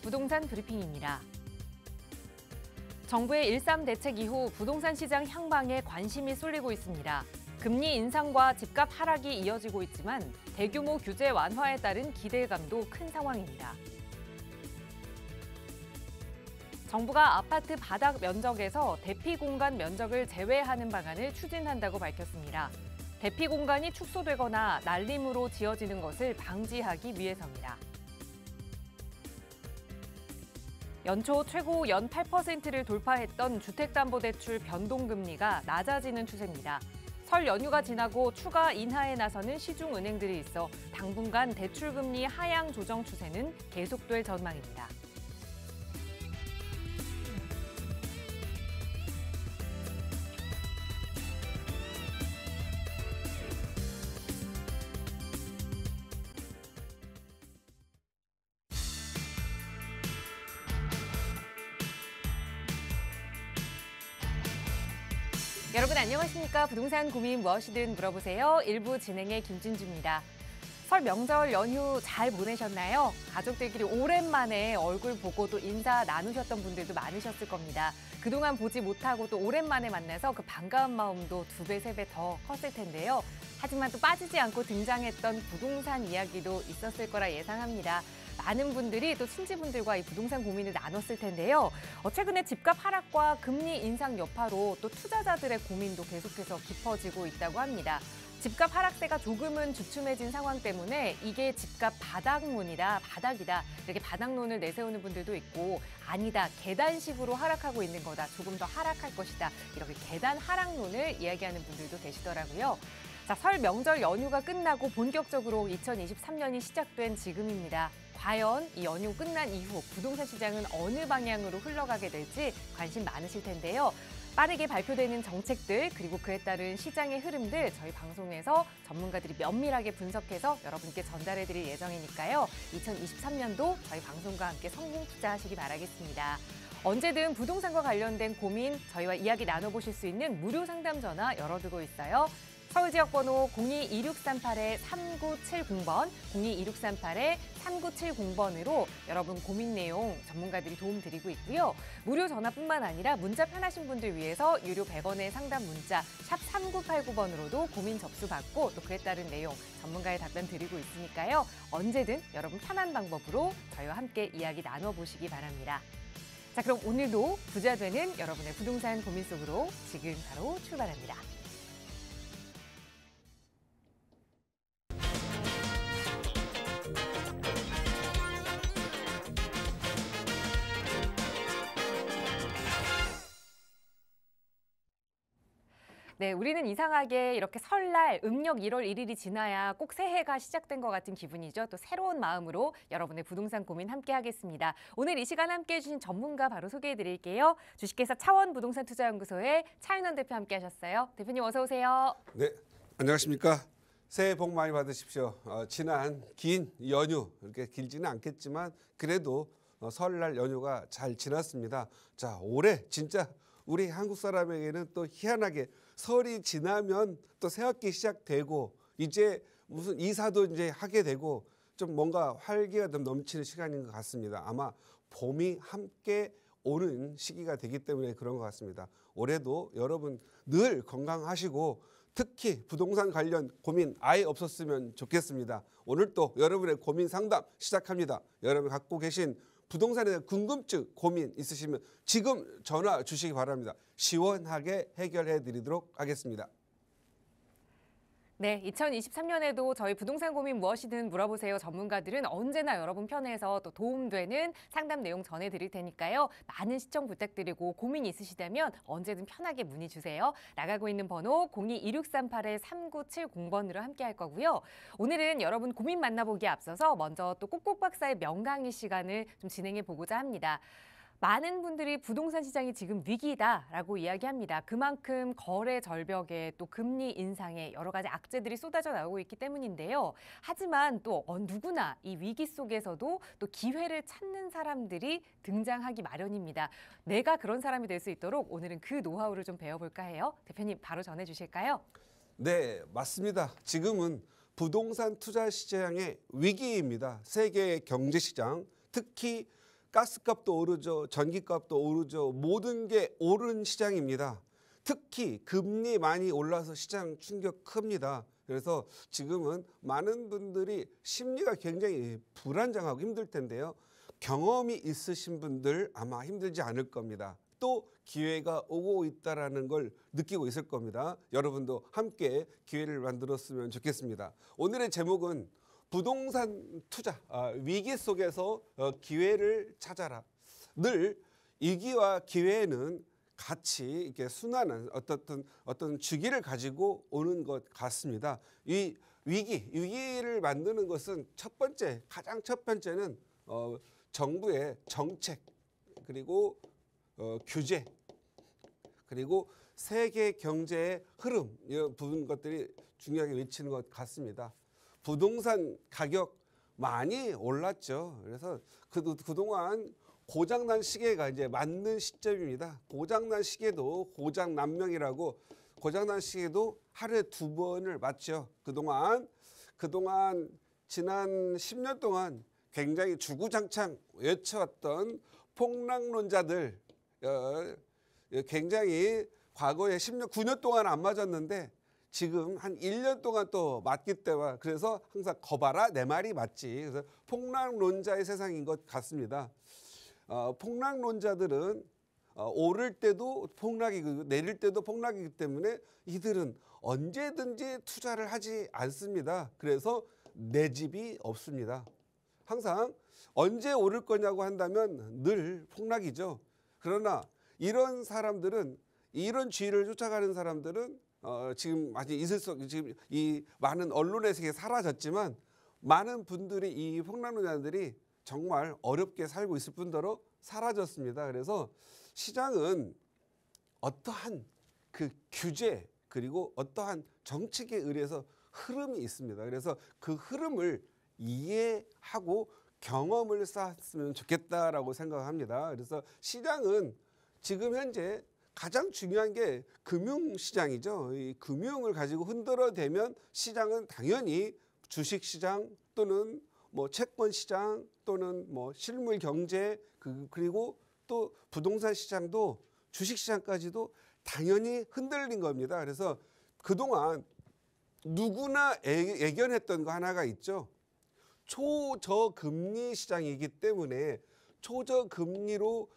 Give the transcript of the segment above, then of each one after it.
부동산 브리핑입니다. 정부의 1.3 대책 이후 부동산 시장 향방에 관심이 쏠리고 있습니다. 금리 인상과 집값 하락이 이어지고 있지만 대규모 규제 완화에 따른 기대감도 큰 상황입니다. 정부가 아파트 바닥 면적에서 대피 공간 면적을 제외하는 방안을 추진한다고 밝혔습니다. 대피 공간이 축소되거나 날림으로 지어지는 것을 방지하기 위해서입니다. 연초 최고 연 8%를 돌파했던 주택담보대출 변동금리가 낮아지는 추세입니다. 설 연휴가 지나고 추가 인하에 나서는 시중은행들이 있어 당분간 대출금리 하향 조정 추세는 계속될 전망입니다. 여러분 안녕하십니까? 부동산 고민 무엇이든 물어보세요. 1부 진행의 김진주입니다. 설 명절 연휴 잘 보내셨나요? 가족들끼리 오랜만에 얼굴 보고 또 인사 나누셨던 분들도 많으셨을 겁니다. 그동안 보지 못하고 또 오랜만에 만나서 그 반가운 마음도 2배, 3배 더 컸을 텐데요. 하지만 또 빠지지 않고 등장했던 부동산 이야기도 있었을 거라 예상합니다. 많은 분들이 또 친지분들과 이 부동산 고민을 나눴을 텐데요. 최근에 집값 하락과 금리 인상 여파로 또 투자자들의 고민도 계속해서 깊어지고 있다고 합니다. 집값 하락세가 조금은 주춤해진 상황 때문에 이게 집값 바닥론이다, 바닥이다 이렇게 바닥론을 내세우는 분들도 있고 아니다, 계단식으로 하락하고 있는 거다, 조금 더 하락할 것이다 이렇게 계단 하락론을 이야기하는 분들도 계시더라고요. 자, 설 명절 연휴가 끝나고 본격적으로 2023년이 시작된 지금입니다. 과연 이 연휴 끝난 이후 부동산 시장은 어느 방향으로 흘러가게 될지 관심 많으실 텐데요. 빠르게 발표되는 정책들 그리고 그에 따른 시장의 흐름들 저희 방송에서 전문가들이 면밀하게 분석해서 여러분께 전달해드릴 예정이니까요. 2023년도 저희 방송과 함께 성공 투자하시기 바라겠습니다. 언제든 부동산과 관련된 고민 저희와 이야기 나눠보실 수 있는 무료 상담 전화 열어두고 있어요. 서울 지역번호 02-2638-3970번, 02-2638-3970번으로 여러분 고민 내용 전문가들이 도움 드리고 있고요. 무료 전화뿐만 아니라 문자 편하신 분들 위해서 유료 100원의 상담 문자 샵 3989번으로도 고민 접수받고 또 그에 따른 내용 전문가의 답변 드리고 있으니까요. 언제든 여러분 편한 방법으로 저희와 함께 이야기 나눠보시기 바랍니다. 자, 그럼 오늘도 부자 되는 여러분의 부동산 고민 속으로 지금 바로 출발합니다. 네, 우리는 이상하게 이렇게 설날 음력 1월 1일이 지나야 꼭 새해가 시작된 것 같은 기분이죠. 또 새로운 마음으로 여러분의 부동산 고민 함께 하겠습니다. 오늘 이 시간 함께해 주신 전문가 바로 소개해 드릴게요. 주식회사 차원부동산투자연구소의 차윤원 대표 함께 하셨어요. 대표님 어서 오세요. 네, 안녕하십니까. 새해 복 많이 받으십시오. 지난 긴 연휴, 이렇게 길지는 않겠지만 그래도 설날 연휴가 잘 지났습니다. 자, 올해 진짜 우리 한국 사람에게는 또 희한하게 설이 지나면 또 새학기 시작되고 이제 무슨 이사도 이제 하게 되고 좀 뭔가 활기가 좀 넘치는 시간인 것 같습니다. 아마 봄이 함께 오는 시기가 되기 때문에 그런 것 같습니다. 올해도 여러분 늘 건강하시고 특히 부동산 관련 고민 아예 없었으면 좋겠습니다. 오늘 또 여러분의 고민 상담 시작합니다. 여러분 갖고 계신 부동산에 대한 궁금증, 고민 있으시면 지금 전화 주시기 바랍니다. 시원하게 해결해 드리도록 하겠습니다. 네, 2023년에도 저희 부동산 고민 무엇이든 물어보세요. 전문가들은 언제나 여러분 편에서 또 도움되는 상담 내용 전해드릴 테니까요. 많은 시청 부탁드리고 고민 있으시다면 언제든 편하게 문의 주세요. 나가고 있는 번호 02-2638-3970번으로 함께 할 거고요. 오늘은 여러분 고민 만나보기에 앞서서 먼저 또 꼭꼭 박사의 명강의 시간을 좀 진행해 보고자 합니다. 많은 분들이 부동산 시장이 지금 위기다라고 이야기합니다. 그만큼 거래 절벽에 또 금리 인상에 여러 가지 악재들이 쏟아져 나오고 있기 때문인데요. 하지만 또 누구나 이 위기 속에서도 또 기회를 찾는 사람들이 등장하기 마련입니다. 내가 그런 사람이 될 수 있도록 오늘은 그 노하우를 좀 배워볼까 해요. 대표님 바로 전해주실까요? 네, 맞습니다. 지금은 부동산 투자 시장의 위기입니다. 세계 경제 시장, 특히 가스값도 오르죠. 전기값도 오르죠. 모든 게 오른 시장입니다. 특히 금리 많이 올라서 시장 충격 큽니다. 그래서 지금은 많은 분들이 심리가 굉장히 불안정하고 힘들 텐데요. 경험이 있으신 분들 아마 힘들지 않을 겁니다. 또 기회가 오고 있다는 걸 느끼고 있을 겁니다. 여러분도 함께 기회를 만들었으면 좋겠습니다. 오늘의 제목은 부동산 투자, 위기 속에서 기회를 찾아라. 늘 위기와 기회는 같이 이렇게 순환한 어떤 주기를 가지고 오는 것 같습니다. 이 위기를 만드는 것은 가장 첫 번째는 정부의 정책, 그리고 규제, 그리고 세계 경제의 흐름, 이런 부분 것들이 중요하게 외치는 것 같습니다. 부동산 가격 많이 올랐죠. 그래서 그동안 고장난 시계가 이제 맞는 시점입니다. 고장난 시계도 고장난명이라고, 고장난 시계도 하루에 2번을 맞죠. 그동안 지난 10년 동안 굉장히 주구장창 외쳐왔던 폭락론자들, 굉장히 과거에 9년 동안 안 맞았는데 지금 한 1년 동안 또 맞기 때문에, 그래서 항상 거봐라 내 말이 맞지. 그래서 폭락론자의 세상인 것 같습니다. 폭락론자들은 오를 때도 폭락이고 내릴 때도 폭락이기 때문에 이들은 언제든지 투자를 하지 않습니다. 그래서 내 집이 없습니다. 항상 언제 오를 거냐고 한다면 늘 폭락이죠. 그러나 이런 사람들은, 이런 주의를 쫓아가는 사람들은 지금 아직 지금 이 많은 언론의 세계에 사라졌지만, 많은 분들이, 이 폭락론자들이 정말 어렵게 살고 있을 뿐더러 사라졌습니다. 그래서 시장은 어떠한 그 규제, 그리고 어떠한 정책에 의해서 흐름이 있습니다. 그래서 그 흐름을 이해하고 경험을 쌓았으면 좋겠다라고 생각합니다. 그래서 시장은 지금 현재 가장 중요한 게 금융시장이죠. 이 금융을 가지고 흔들어대면 시장은 당연히 주식시장 또는 뭐 채권시장 또는 뭐 실물경제, 그리고 또 부동산 시장도, 주식시장까지도 당연히 흔들린 겁니다. 그래서 그동안 누구나 예견했던 거 하나가 있죠. 초저금리 시장이기 때문에, 초저금리로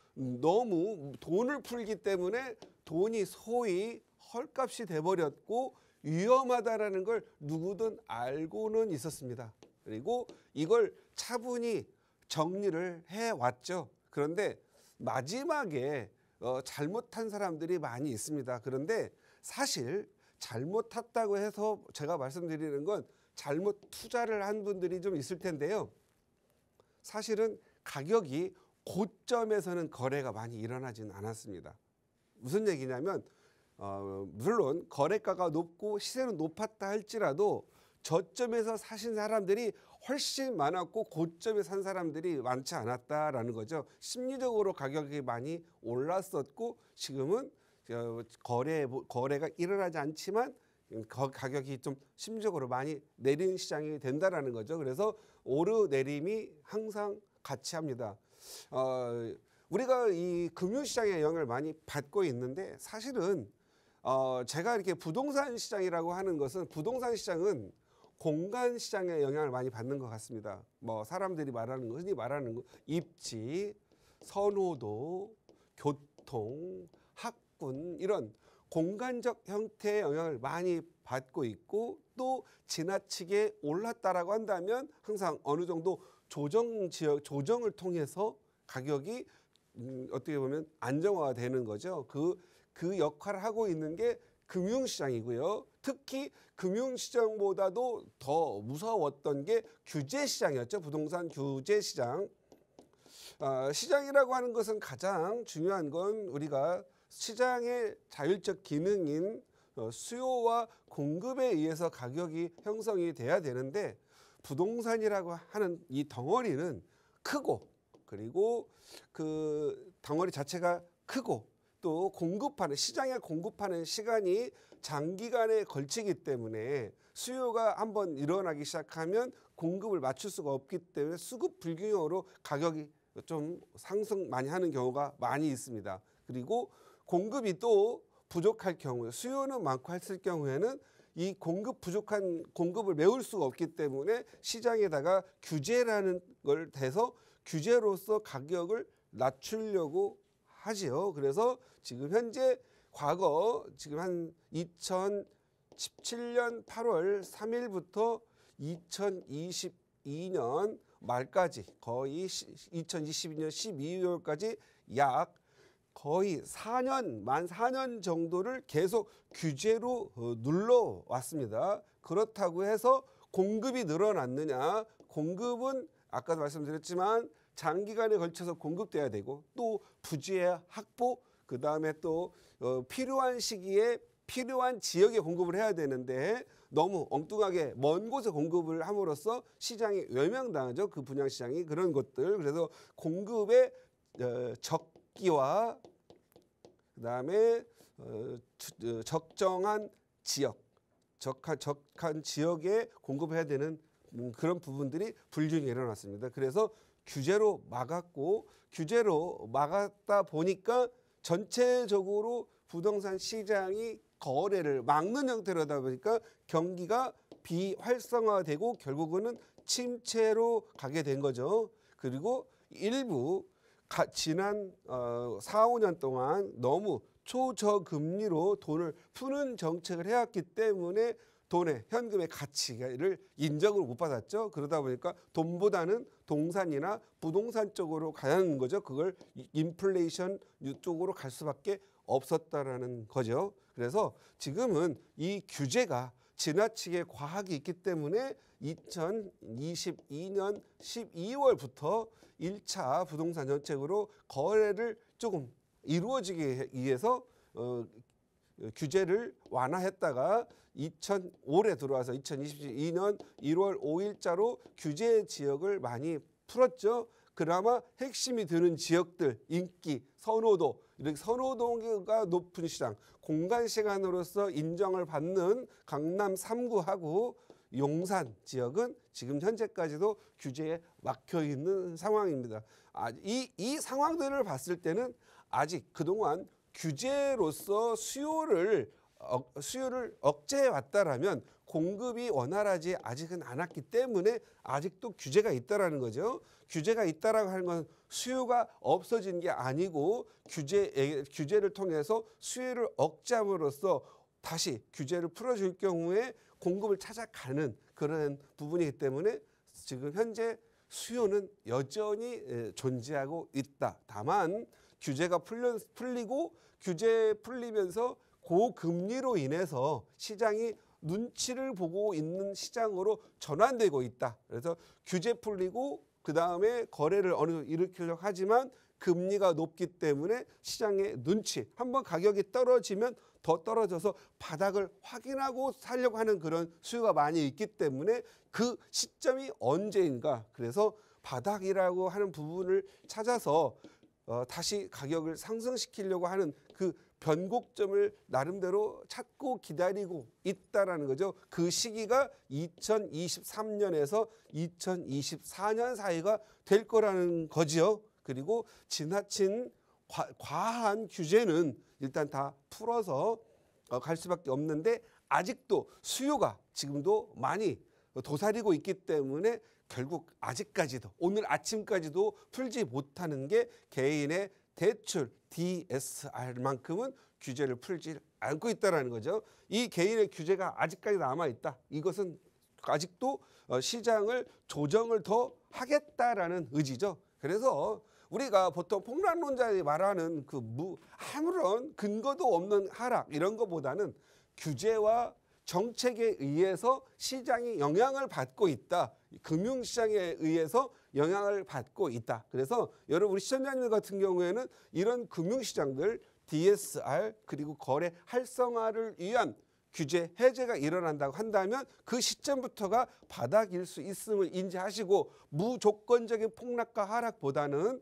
너무 돈을 풀기 때문에 돈이 소위 헐값이 돼버렸고 위험하다라는 걸 누구든 알고는 있었습니다. 그리고 이걸 차분히 정리를 해왔죠. 그런데 마지막에 잘못한 사람들이 많이 있습니다. 그런데 사실 잘못했다고 해서 제가 말씀드리는 건 잘못 투자를 한 분들이 좀 있을 텐데요. 사실은 가격이 고점에서는 거래가 많이 일어나지는 않았습니다. 무슨 얘기냐면 물론 거래가가 높고 시세는 높았다 할지라도 저점에서 사신 사람들이 훨씬 많았고 고점에 산 사람들이 많지 않았다라는 거죠. 심리적으로 가격이 많이 올랐었고 지금은 거래가 일어나지 않지만 가격이 좀 심리적으로 많이 내린 시장이 된다라는 거죠. 그래서 오르내림이 항상 같이 합니다. 우리가 이 금융시장의 영향을 많이 받고 있는데, 사실은 제가 이렇게 부동산 시장이라고 하는 것은, 부동산 시장은 공간 시장의 영향을 많이 받는 것 같습니다. 뭐 사람들이 말하는 거, 흔히 말하는 거, 입지, 선호도, 교통, 학군, 이런 공간적 형태의 영향을 많이 받고 있고, 또 지나치게 올랐다라고 한다면 항상 어느 정도 조정을 통해서 가격이 어떻게 보면 안정화가 되는 거죠. 그 역할을 하고 있는 게 금융시장이고요. 특히 금융시장보다도 더 무서웠던 게 규제시장이었죠. 부동산 규제시장. 시장이라고 하는 것은 가장 중요한 건 우리가 시장의 자율적 기능인 수요와 공급에 의해서 가격이 형성이 돼야 되는데, 부동산이라고 하는 이 덩어리는 크고, 그리고 그 덩어리 자체가 크고, 또 시장에 공급하는 시간이 장기간에 걸치기 때문에 수요가 한번 일어나기 시작하면 공급을 맞출 수가 없기 때문에 수급 불균형으로 가격이 좀 상승 많이 하는 경우가 많이 있습니다. 그리고 공급이 또 부족할 경우에 수요는 많고 했을 경우에는 이 부족한 공급을 메울 수가 없기 때문에 시장에다가 규제라는 걸 대서 규제로서 가격을 낮추려고 하지요. 그래서 지금 현재 과거 지금 한 2017년 8월 3일부터 2022년 말까지 거의 2022년 12월까지 약 거의 만 4년 정도를 계속 규제로 눌러왔습니다. 그렇다고 해서 공급이 늘어났느냐? 공급은 아까도 말씀드렸지만 장기간에 걸쳐서 공급돼야 되고 또 부지의 확보, 그다음에 또 필요한 시기에 필요한 지역에 공급을 해야 되는데 너무 엉뚱하게 먼 곳에 공급을 함으로써 시장이 외면당하죠. 그 분양 시장이 그런 것들. 그래서 공급의 적기와 그다음에 적정한 지역, 적한 지역에 공급해야 되는 그런 부분들이 불균이 일어났습니다. 그래서 규제로 막았다 보니까 전체적으로 부동산 시장이 거래를 막는 형태로다 보니까 경기가 비활성화되고 결국은 침체로 가게 된 거죠. 그리고 일부 지난 4, 5년 동안 너무 초저금리로 돈을 푸는 정책을 해왔기 때문에 현금의 가치를 인정을 못 받았죠. 그러다 보니까 돈보다는 동산이나 부동산 쪽으로 가는 거죠. 그걸 인플레이션 쪽으로 갈 수밖에 없었다라는 거죠. 그래서 지금은 이 규제가 지나치게 과하게 있기 때문에 2022년 12월부터 1차 부동산 정책으로 거래를 조금 이루어지기 위해서 규제를 완화했다가 올해 들어와서 2022년 1월 5일자로 규제 지역을 많이 풀었죠. 그나마 핵심이 되는 지역들, 인기, 선호도, 이렇게 선호도가 높은 시장, 공간 시간으로서 인정을 받는 강남 3구하고 용산 지역은 지금 현재까지도 규제에 막혀 있는 상황입니다. 이 상황들을 봤을 때는 아직 그동안 규제로서 수요를 억제해 왔다라면 공급이 원활하지 아직은 않았기 때문에 아직도 규제가 있다라는 거죠. 규제가 있다라고 하는 건 수요가 없어진 게 아니고 규제를 통해서 수요를 억제함으로써 다시 규제를 풀어줄 경우에 공급을 찾아가는 그런 부분이기 때문에 지금 현재 수요는 여전히 존재하고 있다. 다만 규제가 풀리고 규제 풀리면서 고금리로 인해서 시장이 눈치를 보고 있는 시장으로 전환되고 있다. 그래서 규제 풀리고 그 다음에 거래를 어느 정도 일으키려고 하지만 금리가 높기 때문에 시장의 눈치, 한번 가격이 떨어지면 더 떨어져서 바닥을 확인하고 살려고 하는 그런 수요가 많이 있기 때문에 그 시점이 언제인가. 그래서 바닥이라고 하는 부분을 찾아서 다시 가격을 상승시키려고 하는 그 변곡점을 나름대로 찾고 기다리고 있다라는 거죠. 그 시기가 2023년에서 2024년 사이가 될 거라는 거지요. 그리고 지나친 과한 규제는 일단 다 풀어서 갈 수밖에 없는데 아직도 수요가 지금도 많이 도사리고 있기 때문에 결국 아직까지도 오늘 아침까지도 풀지 못하는 게 개인의 대출 DSR만큼은 규제를 풀지 않고 있다는 거죠. 이 개인의 규제가 아직까지 남아있다. 이것은 아직도 시장을 조정을 더 하겠다라는 의지죠. 그래서 우리가 보통 폭락론자들이 말하는 그 아무런 근거도 없는 하락 이런 것보다는 규제와 정책에 의해서 시장이 영향을 받고 있다. 금융시장에 의해서 영향을 받고 있다. 그래서 여러분 우리 시청자님 같은 경우에는 이런 금융시장들 DSR 그리고 거래 활성화를 위한 규제 해제가 일어난다고 한다면 그 시점부터가 바닥일 수 있음을 인지하시고 무조건적인 폭락과 하락보다는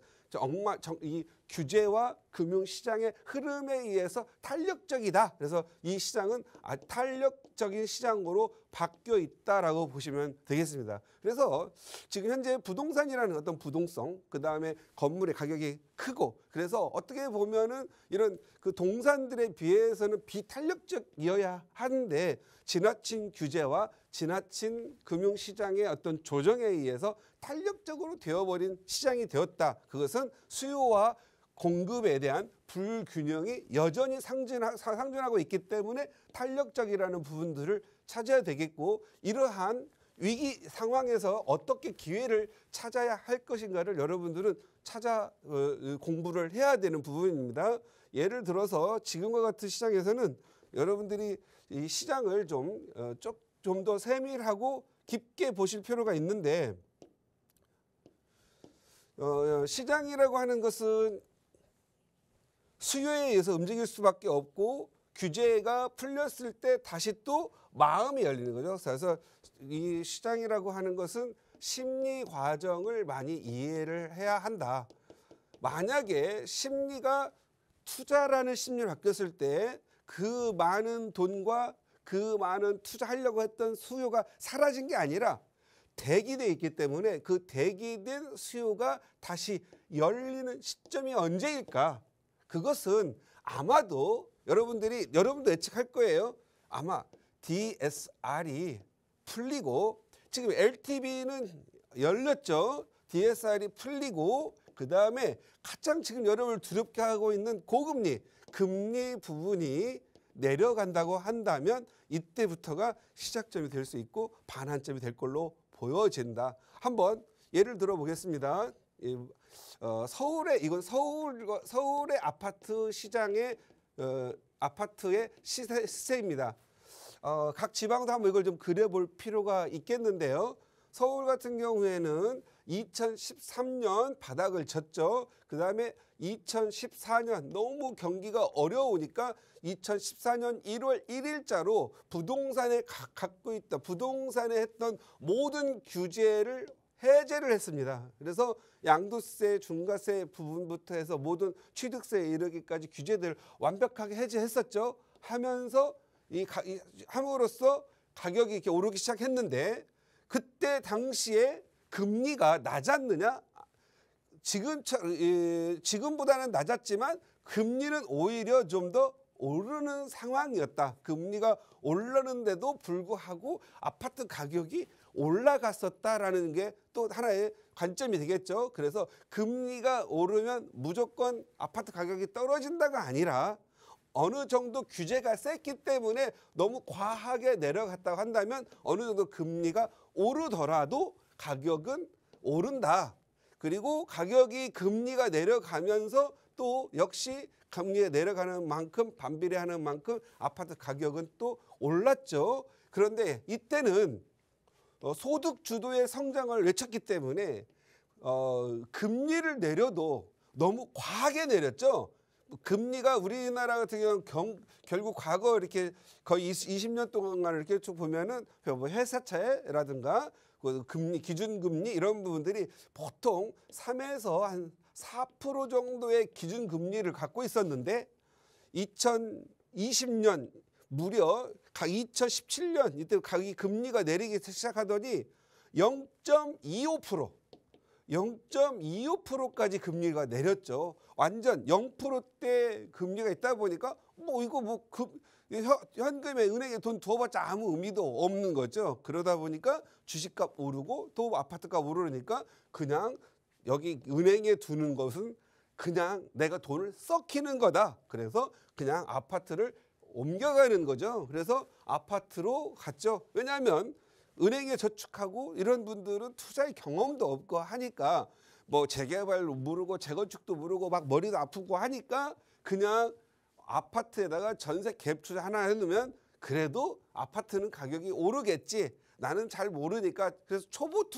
이 규제와 금융시장의 흐름에 의해서 탄력적이다. 그래서 이 시장은 탄력 탄력적인 시장으로 바뀌어 있다라고 보시면 되겠습니다. 그래서 지금 현재 부동산이라는 어떤 부동성, 그 다음에 건물의 가격이 크고, 그래서 어떻게 보면은 이런 그 동산들에 비해서는 비탄력적이어야 하는데, 지나친 규제와 지나친 금융시장의 어떤 조정에 의해서 탄력적으로 되어버린 시장이 되었다. 그것은 수요와 공급에 대한 불균형이 여전히 상존하고 있기 때문에 탄력적이라는 부분들을 찾아야 되겠고, 이러한 위기 상황에서 어떻게 기회를 찾아야 할 것인가를 여러분들은 공부를 해야 되는 부분입니다. 예를 들어서 지금과 같은 시장에서는 여러분들이 이 시장을 좀 더 세밀하고 깊게 보실 필요가 있는데, 시장이라고 하는 것은 수요에 의해서 움직일 수밖에 없고, 규제가 풀렸을 때 다시 또 마음이 열리는 거죠. 그래서 이 시장이라고 하는 것은 심리 과정을 많이 이해를 해야 한다. 만약에 심리가 투자라는 심리로 바뀌었을 때 그 많은 돈과 그 많은 투자하려고 했던 수요가 사라진 게 아니라 대기되어 있기 때문에 그 대기된 수요가 다시 열리는 시점이 언제일까? 그것은 아마도 여러분도 예측할 거예요. 아마 DSR이 풀리고, 지금 LTV는 열렸죠. DSR이 풀리고, 그 다음에 가장 지금 여러분을 두렵게 하고 있는 고금리, 금리 부분이 내려간다고 한다면 이때부터가 시작점이 될 수 있고 반환점이 될 걸로 보여진다. 한번 예를 들어 보겠습니다. 서울의 아파트 시장의 아파트의 시세입니다. 각 지방도 한번 이걸 좀 그려볼 필요가 있겠는데요. 서울 같은 경우에는 2013년 바닥을 쳤죠. 그 다음에 2014년 너무 경기가 어려우니까 2014년 1월 1일자로 부동산에 갖고 있던, 부동산에 했던 모든 규제를 해제를 했습니다. 그래서 양도세, 중과세 부분부터 해서 모든 취득세에 이르기까지 규제들 완벽하게 해제했었죠. 함으로써 가격이 이렇게 오르기 시작했는데, 그때 당시에 금리가 낮았느냐? 지금보다는 낮았지만 금리는 오히려 좀 더 오르는 상황이었다. 금리가 오르는데도 불구하고 아파트 가격이 올라갔었다라는 게 또 하나의 관점이 되겠죠. 그래서 금리가 오르면 무조건 아파트 가격이 떨어진다가 아니라 어느 정도 규제가 셌기 때문에 너무 과하게 내려갔다고 한다면 어느 정도 금리가 오르더라도 가격은 오른다. 그리고 가격이 금리가 내려가면서 또 역시 금리가 내려가는 만큼, 반비례하는 만큼 아파트 가격은 또 올랐죠. 그런데 이때는 소득 주도의 성장을 외쳤기 때문에 금리를 내려도 너무 과하게 내렸죠. 금리가 우리나라 같은 경우는 결국 과거 이렇게 거의 20년 동안 이렇게 쭉 보면은 뭐 회사채라든가 금리, 기준금리 이런 부분들이 보통 3에서 한 4% 정도의 기준금리를 갖고 있었는데 2020년 무려 2017년 이때 가격이 금리가 내리기 시작하더니 0.25%까지 금리가 내렸죠. 완전 0%대 금리가 있다 보니까 현금에 은행에 돈 두어봤자 아무 의미도 없는 거죠. 그러다 보니까 주식값 오르고 또 아파트값 오르니까 그냥 여기 은행에 두는 것은 그냥 내가 돈을 썩히는 거다. 그래서 그냥 아파트를 옮겨가는 거죠. 그래서 아파트로 갔죠. 왜냐하면 은행에 저축하고 이런 분들은 투자의 경험도 없고 하니까 뭐 재개발도 모르고 재건축도 모르고 막 머리도 아프고 하니까 그냥 아파트에다가 전세 갭 투자 하나 해놓으면 그래도 아파트는 가격이 오르겠지. 나는 잘 모르니까. 그래서 초보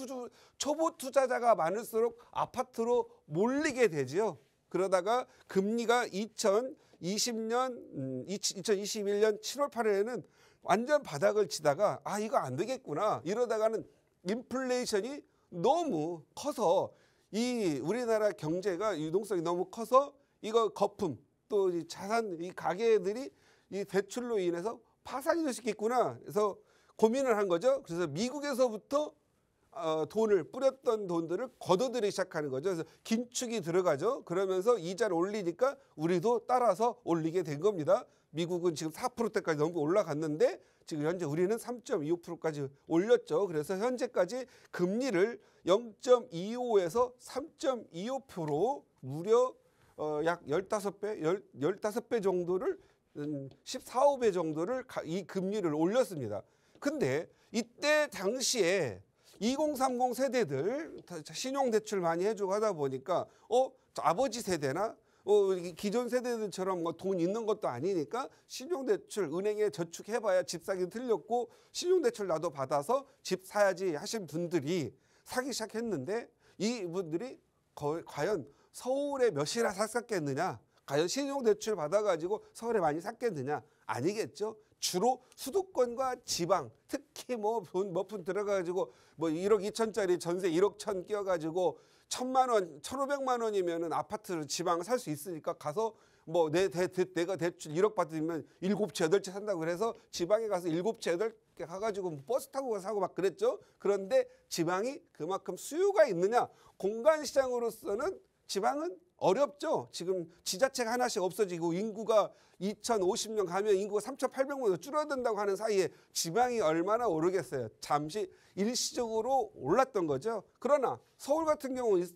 투자자가 많을수록 아파트로 몰리게 되지요. 그러다가 금리가 2021년 7월 8일에는 완전 바닥을 치다가 이거 안 되겠구나. 이러다가는 인플레이션이 너무 커서 이 우리나라 경제가 유동성이 너무 커서 이거 거품 또 이 자산 이 가계들이 이 대출로 인해서 파산이 될 수 있겠구나. 그래서 고민을 한 거죠. 그래서 미국에서부터 돈을 뿌렸던 돈들을 걷어들이기 시작하는 거죠. 그래서 긴축이 들어가죠. 그러면서 이자를 올리니까 우리도 따라서 올리게 된 겁니다. 미국은 지금 4%대까지 넘게 올라갔는데 지금 현재 우리는 3.25%까지 올렸죠. 그래서 현재까지 금리를 0.25에서 3.25% 무려 약 15배 정도를 14, 15배 정도를 이 금리를 올렸습니다. 근데 이때 당시에 2030 세대들 신용대출 많이 해주고 하다 보니까 아버지 세대나 기존 세대들처럼 뭐 돈 있는 것도 아니니까 신용대출 은행에 저축해봐야 집 사기 틀렸고 신용대출 나도 받아서 집 사야지 하신 분들이 사기 시작했는데 이분들이 과연 서울에 몇이나 샀겠느냐, 과연 신용대출 받아가지고 서울에 많이 샀겠느냐, 아니겠죠. 주로 수도권과 지방, 특히 뭐 돈 몇 푼 들어가지고 뭐 1억 2천짜리 전세 1억 1천 끼워가지고 1,000만 원, 1,500만 원이면은 아파트를 지방 살 수 있으니까 가서 뭐 내가 대출 1억 받으면 7채, 8채 산다고 그래서 지방에 가서 7채, 8개 가가지고 뭐 버스 타고 사고 막 그랬죠. 그런데 지방이 그만큼 수요가 있느냐? 공간 시장으로서는 지방은 어렵죠. 지금 지자체가 하나씩 없어지고 인구가 2050년 가면 인구가 3,800만으로 줄어든다고 하는 사이에 지방이 얼마나 오르겠어요. 잠시 일시적으로 올랐던 거죠. 그러나 서울 같은 경우는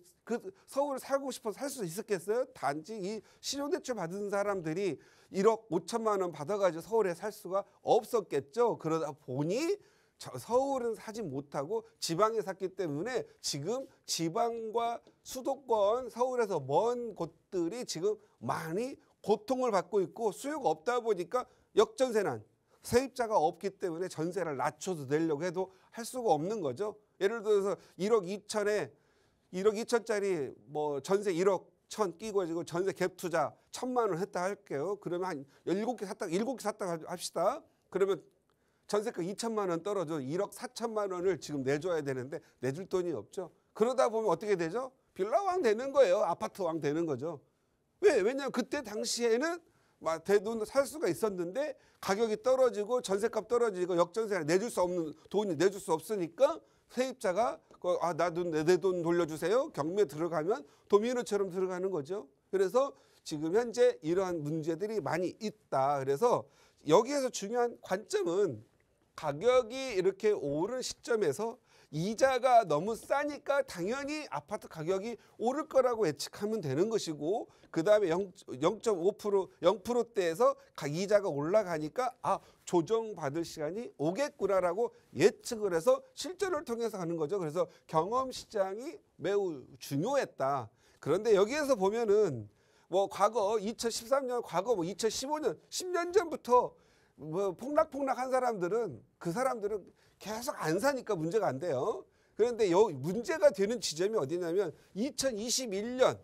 서울을 살고 싶어서 살 수 있었겠어요? 단지 이 신용대출 받은 사람들이 1억 5천만 원 받아가지고 서울에 살 수가 없었겠죠. 그러다 보니 서울은 사지 못하고 지방에 샀기 때문에 지금 지방과 수도권 서울에서 먼 곳들이 지금 많이 고통을 받고 있고 수요가 없다 보니까 역전세난 세입자가 없기 때문에 전세를 낮춰서 내려고 해도 할 수가 없는 거죠. 예를 들어서 1억 2천짜리 뭐 전세 1억 1천 끼고 가지고 전세 갭 투자 1,000만 원 했다 할게요. 그러면 한 7개 샀다가 합시다. 그러면 전세가 2천만 원 떨어져 1억 4천만 원을 지금 내줘야 되는데 내줄 돈이 없죠. 그러다 보면 어떻게 되죠? 빌라왕 되는 거예요. 아파트왕 되는 거죠. 왜냐하면 그때 당시에는 막 대돈 살 수가 있었는데 가격이 떨어지고 전세값 떨어지고 역전세를 내줄 수 없는 돈이 내줄 수 없으니까 세입자가 내 돈 돌려주세요. 경매 들어가면 도미노처럼 들어가는 거죠. 그래서 지금 현재 이러한 문제들이 많이 있다. 그래서 여기에서 중요한 관점은 가격이 이렇게 오른 시점에서 이자가 너무 싸니까 당연히 아파트 가격이 오를 거라고 예측하면 되는 것이고 그 다음에 0.5% 0%대에서 이자가 올라가니까 조정받을 시간이 오겠구나라고 예측을 해서 실전을 통해서 하는 거죠. 그래서 경험시장이 매우 중요했다. 그런데 여기에서 보면은 뭐 과거 2013년 과거 뭐 2015년 10년 전부터 뭐 폭락한 사람들은 그 사람들은 계속 안 사니까 문제가 안 돼요. 그런데 문제가 되는 지점이 어디냐면 2020년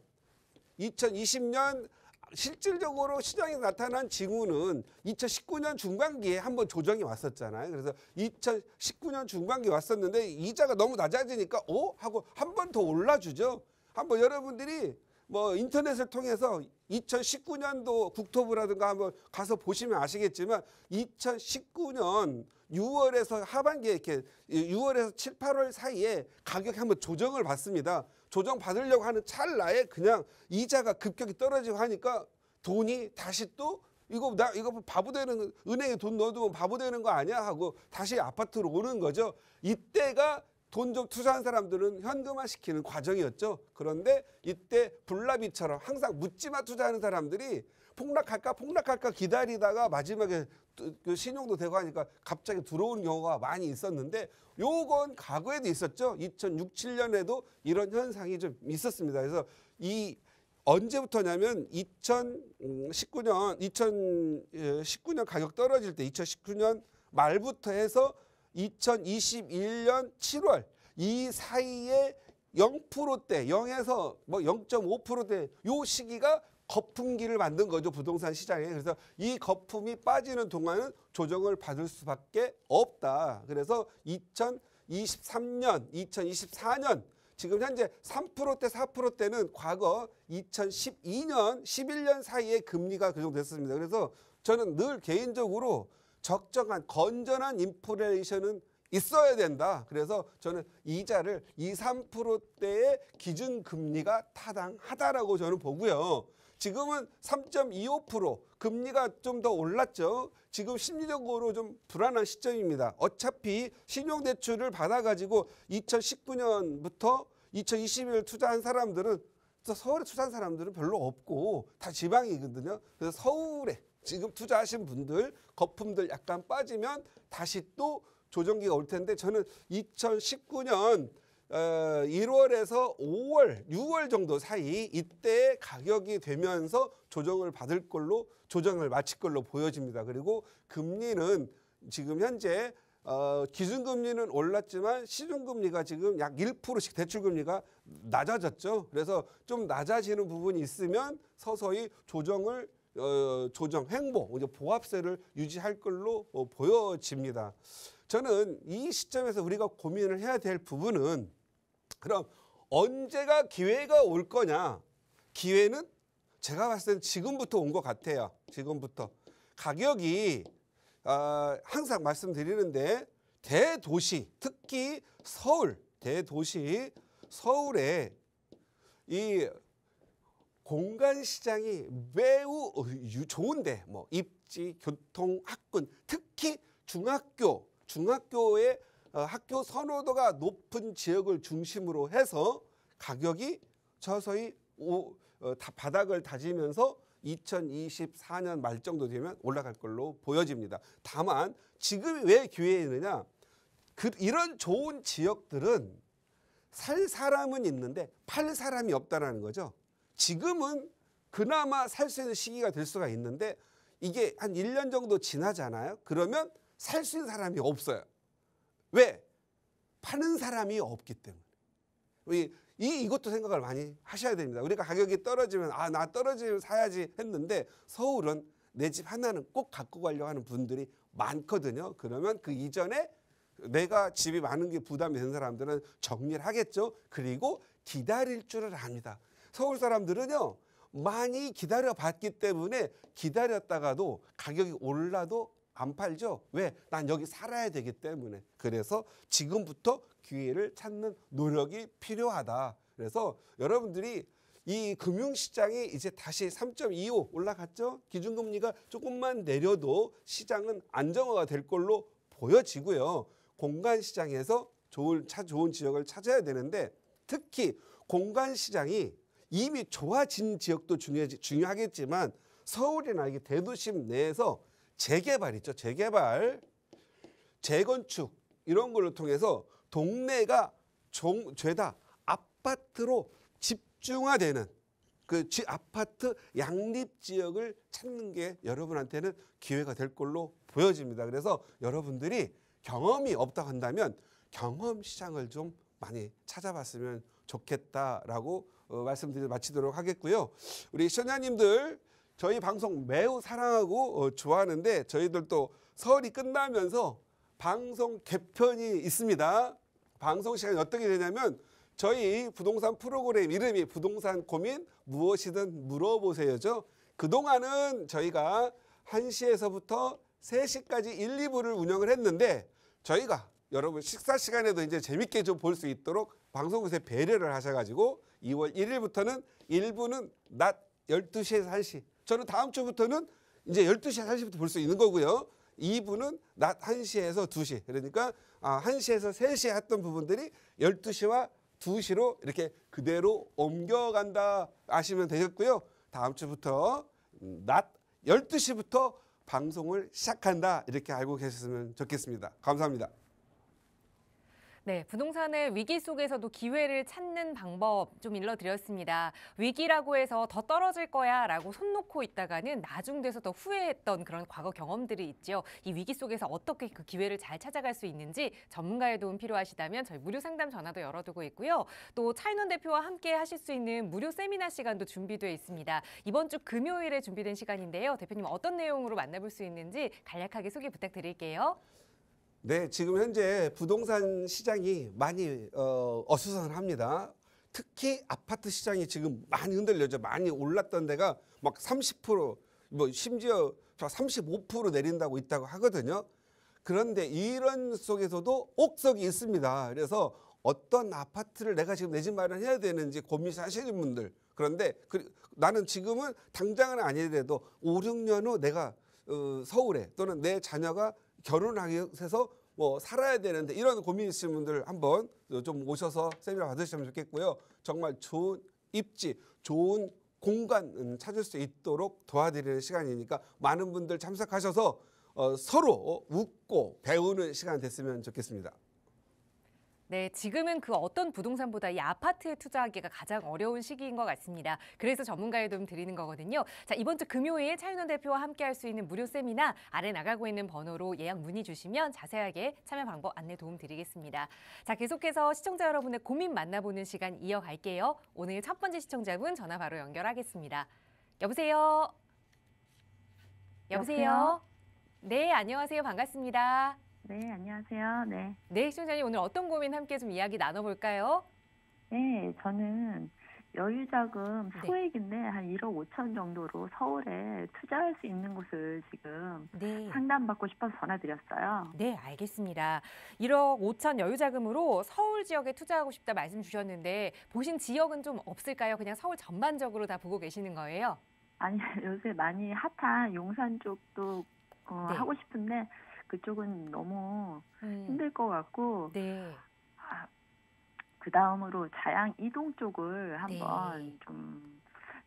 실질적으로 시장에 나타난 징후는 2019년 중반기에 한번 조정이 왔었잖아요. 그래서 2019년 중반기에 왔었는데 이자가 너무 낮아지니까 하고 한 번 더 올라주죠. 한번 여러분들이 뭐 인터넷을 통해서 2019년도 국토부라든가 한번 가서 보시면 아시겠지만 2019년 6월에서 하반기에 이렇게 6월에서 7, 8월 사이에 가격이 한번 조정을 받습니다. 조정 받으려고 하는 찰나에 그냥 이자가 급격히 떨어지고 하니까 돈이 다시 또 이거 바보 되는 은행에 돈 넣어두면 바보 되는 거 아니야 하고 다시 아파트로 오는 거죠. 이때가 돈 좀 투자한 사람들은 현금화 시키는 과정이었죠. 그런데 이때 불나비처럼 항상 묻지마 투자하는 사람들이 폭락할까 기다리다가 마지막에 그 신용도 되고 하니까 갑자기 들어오는 경우가 많이 있었는데 요건 과거에도 있었죠. 2006, 7년에도 이런 현상이 좀 있었습니다. 그래서 언제부터냐면 2019년 가격 떨어질 때 2019년 말부터 해서 2021년 7월 이 사이에 0%대 0에서 뭐 0.5%대 요 시기가 거품기를 만든 거죠. 부동산 시장에. 그래서 이 거품이 빠지는 동안은 조정을 받을 수밖에 없다. 그래서 2023년, 2024년 지금 현재 3%대, 4%대는 과거 2012년, 11년 사이에 금리가 조정됐습니다. 그래서 저는 늘 개인적으로 적정한 건전한 인플레이션은 있어야 된다. 그래서 저는 이자를 2, 3%대의 기준금리가 타당하다라고 저는 보고요. 지금은 3.25% 금리가 좀 더 올랐죠. 지금 심리적으로 좀 불안한 시점입니다. 어차피 신용대출을 받아가지고 2019년부터 2021년 투자한 사람들은 서울에 투자한 사람들은 별로 없고 다 지방이거든요. 그래서 서울에 지금 투자하신 분들 거품들 약간 빠지면 다시 또 조정기가 올 텐데 저는 2019년 1월에서 5월, 6월 정도 사이 이때 가격이 되면서 조정을 마칠 걸로 보여집니다. 그리고 금리는 지금 현재 기준금리는 올랐지만 시중금리가 지금 약 1%씩 대출금리가 낮아졌죠. 그래서 좀 낮아지는 부분이 있으면 서서히 조정 횡보, 이제 보합세를 유지할 걸로 보여집니다. 저는 이 시점에서 우리가 고민을 해야 될 부분은 그럼 언제가 기회가 올 거냐? 기회는 제가 봤을 때는 지금부터 온 것 같아요. 지금부터. 가격이 항상 말씀드리는데 대도시, 특히 서울, 대도시, 서울에 이 공간 시장이 매우 좋은데 뭐 입지, 교통, 학군, 특히 중학교의 학교 선호도가 높은 지역을 중심으로 해서 가격이 서서히 바닥을 다지면서 2024년 말 정도 되면 올라갈 걸로 보여집니다. 다만 지금 왜 기회이느냐? 이런 좋은 지역들은 살 사람은 있는데 팔 사람이 없다라는 거죠. 지금은 그나마 살 수 있는 시기가 될 수가 있는데 이게 한 1년 정도 지나잖아요. 그러면 살 수 있는 사람이 없어요. 왜? 파는 사람이 없기 때문에. 이것도 생각을 많이 하셔야 됩니다. 우리가 가격이 떨어지면 나 떨어지면 사야지 했는데 서울은 내 집 하나는 꼭 갖고 가려고 하는 분들이 많거든요. 그러면 그 이전에 내가 집이 많은 게 부담이 되는 사람들은 정리를 하겠죠. 그리고 기다릴 줄을 압니다. 서울 사람들은요. 많이 기다려봤기 때문에 기다렸다가도 가격이 올라도 안 팔죠. 왜? 난 여기 살아야 되기 때문에. 그래서 지금부터 기회를 찾는 노력이 필요하다. 그래서 여러분들이 이 금융시장이 이제 다시 3.25 올라갔죠. 기준금리가 조금만 내려도 시장은 안정화가 될 걸로 보여지고요. 공간시장에서 좋은 지역을 찾아야 되는데 특히 공간시장이 이미 좋아진 지역도 중요하겠지만 서울이나 이게 대도심 내에서 재개발 있죠. 재개발, 재건축 이런 걸로 통해서 동네가 죄다 아파트로 집중화되는 그 아파트 양립 지역을 찾는 게 여러분한테는 기회가 될 걸로 보여집니다. 그래서 여러분들이 경험이 없다고 한다면 경험 시장을 좀 많이 찾아봤으면 좋겠다라고 말씀드리고 마치도록 하겠고요. 우리 시청자님들 저희 방송 매우 사랑하고 좋아하는데 저희들도 설이 끝나면서 방송 개편이 있습니다. 방송 시간이 어떻게 되냐면 저희 부동산 프로그램 이름이 부동산 고민 무엇이든 물어보세요죠. 그동안은 저희가 1시에서부터 3시까지 1, 2부를 운영을 했는데 저희가 여러분 식사 시간에도 이제 재밌게 좀 볼 수 있도록 방송국에서 배려를 하셔가지고 2월 1일부터는 1부는 낮 12시에서 1시 저는 다음 주부터는 이제 12시에서 1시부터 볼 수 있는 거고요. 2부는 낮 1시에서 2시. 그러니까 1시에서 3시에 했던 부분들이 12시와 2시로 이렇게 그대로 옮겨간다 아시면 되겠고요. 다음 주부터 낮 12시부터 방송을 시작한다. 이렇게 알고 계셨으면 좋겠습니다. 감사합니다. 네, 부동산의 위기 속에서도 기회를 찾는 방법 좀 일러드렸습니다. 위기라고 해서 더 떨어질 거야 라고 손 놓고 있다가는 나중 돼서 더 후회했던 그런 과거 경험들이 있죠. 이 위기 속에서 어떻게 그 기회를 잘 찾아갈 수 있는지 전문가의 도움 필요하시다면 저희 무료 상담 전화도 열어두고 있고요. 또 차인원 대표와 함께 하실 수 있는 무료 세미나 시간도 준비되어 있습니다. 이번 주 금요일에 준비된 시간인데요. 대표님 어떤 내용으로 만나볼 수 있는지 간략하게 소개 부탁드릴게요. 네, 지금 현재 부동산 시장이 많이 어수선합니다. 특히 아파트 시장이 지금 많이 흔들려죠. 많이 올랐던 데가 막 30%, 뭐 심지어 35% 내린다고 있다고 하거든요. 그런데 이런 속에서도 옥석이 있습니다. 그래서 어떤 아파트를 내가 지금 내 집 마련해야 되는지 고민하시는 분들. 그런데 나는 지금은 당장은 아니더라도 5, 6년 후 내가 서울에 또는 내 자녀가 결혼하기 위해서 뭐 살아야 되는데 이런 고민 있으신 분들 한번 좀 오셔서 세미나 받으시면 좋겠고요. 정말 좋은 입지, 좋은 공간 찾을 수 있도록 도와드리는 시간이니까 많은 분들 참석하셔서 서로 웃고 배우는 시간 됐으면 좋겠습니다. 네, 지금은 그 어떤 부동산보다 이 아파트에 투자하기가 가장 어려운 시기인 것 같습니다. 그래서 전문가의 도움 드리는 거거든요. 자, 이번 주 금요일 차윤원 대표와 함께 할 수 있는 무료 세미나 아래 나가고 있는 번호로 예약 문의 주시면 자세하게 참여 방법 안내 도움 드리겠습니다. 자, 계속해서 시청자 여러분의 고민 만나보는 시간 이어갈게요. 오늘 첫 번째 시청자분 전화 바로 연결하겠습니다. 여보세요? 여보세요? 네, 안녕하세요. 반갑습니다. 네, 안녕하세요. 네. 네, 시청자님 오늘 어떤 고민 함께 좀 이야기 나눠볼까요? 네, 저는 여유자금 소액인데 한 1억 5천 정도로 서울에 투자할 수 있는 곳을 지금 네. 상담받고 싶어서 전화드렸어요. 네, 알겠습니다. 1억 5천 여유자금으로 서울 지역에 투자하고 싶다 말씀 주셨는데 보신 지역은 좀 없을까요? 그냥 서울 전반적으로 다 보고 계시는 거예요? 아니, 요새 많이 핫한 용산 쪽도 네. 하고 싶은데 그쪽은 너무 힘들 것 같고 네. 그 다음으로 자양 이동 쪽을 한번 좀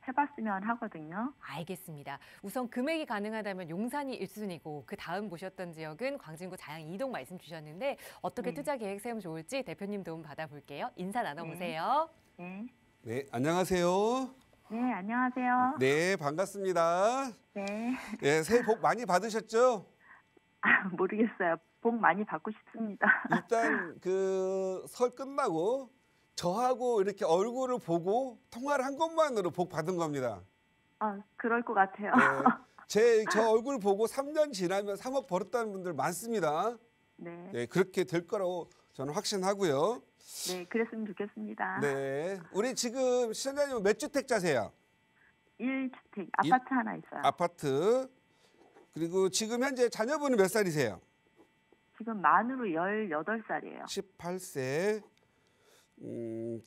해봤으면 하거든요. 알겠습니다. 우선 금액이 가능하다면 용산이 1순위고 그 다음 보셨던 지역은 광진구 자양 이동 말씀 주셨는데 어떻게 투자 계획 세우면 좋을지 대표님 도움 받아볼게요. 인사 나눠보세요. 네. 네, 안녕하세요. 네, 안녕하세요. 네, 반갑습니다. 네. 네, 새해 복 많이 받으셨죠? 모르겠어요. 복 많이 받고 싶습니다. 일단 그 설 끝나고 저하고 이렇게 얼굴을 보고 통화를 한 것만으로 복 받은 겁니다. 그럴 것 같아요. 네, 저 얼굴 보고 3년 지나면 3억 벌었다는 분들 많습니다. 네. 네, 그렇게 될 거라고 저는 확신하고요. 네, 그랬으면 좋겠습니다. 네, 우리 지금 시청자님은 몇 주택자세요? 1주택, 아파트 하나 있어요. 아파트. 그리고 지금 현재 자녀분은 몇 살이세요? 지금 만으로 18살이에요. 18세.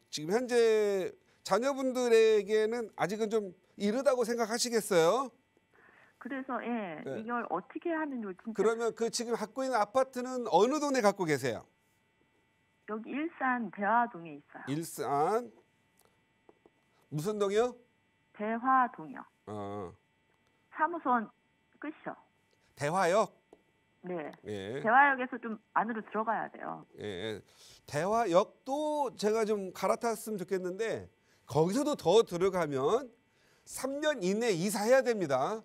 지금 현재 자녀분들에게는 아직은 좀 이르다고 생각하시겠어요? 그래서 네. 이걸 어떻게 하면 좋을지. 그러면 그 지금 갖고 있는 아파트는 어느 동네 갖고 계세요? 여기 일산 대화동에 있어요. 일산 무슨 동이요? 대화동이요. 사무소는 끝이요. 대화역. 네. 예. 대화역에서 좀 안으로 들어가야 돼요. 예. 대화역도 제가 좀 갈아탔으면 좋겠는데 거기서도 더 들어가면 3년 이내 이사해야 됩니다.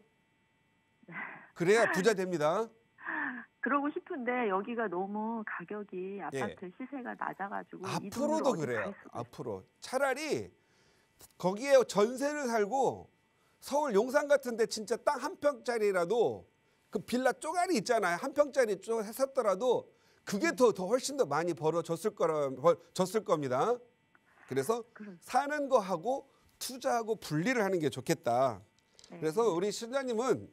그래야 부자 됩니다. 그러고 싶은데 여기가 너무 가격이 아파트 시세가 낮아가지고 앞으로도 그래요. 앞으로 차라리 거기에 전세를 살고 서울 용산 같은데 진짜 땅 한 평짜리라도 그 빌라 쪼가리 있잖아요. 한 평짜리 좀 했었더라도 그게 더 훨씬 더 많이 벌어졌을 겁니다. 그래서 사는 거하고 투자하고 분리를 하는 게 좋겠다. 네. 그래서 우리 시장님은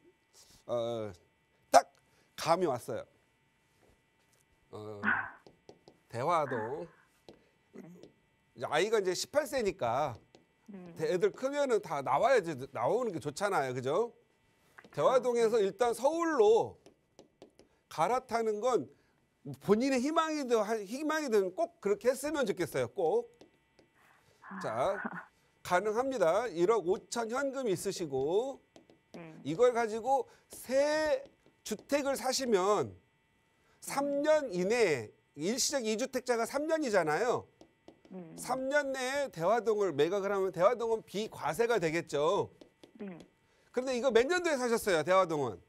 딱 감이 왔어요. 대화동. 아이가 이제 18세니까 애들 크면은 다 나와야지, 나오는 게 좋잖아요. 그죠? 대화동에서 일단 서울로 갈아타는 건 본인의 희망이든 꼭 그렇게 했으면 좋겠어요. 꼭. 자, 가능합니다. 1억 5천 현금 있으시고 이걸 가지고 새 주택을 사시면 3년 이내에 일시적 2주택자가 3년이잖아요. 3년 내에 대화동을 매각을 하면 대화동은 비과세가 되겠죠. 네. 그런데 이거 몇 년도에 사셨어요, 대화동은?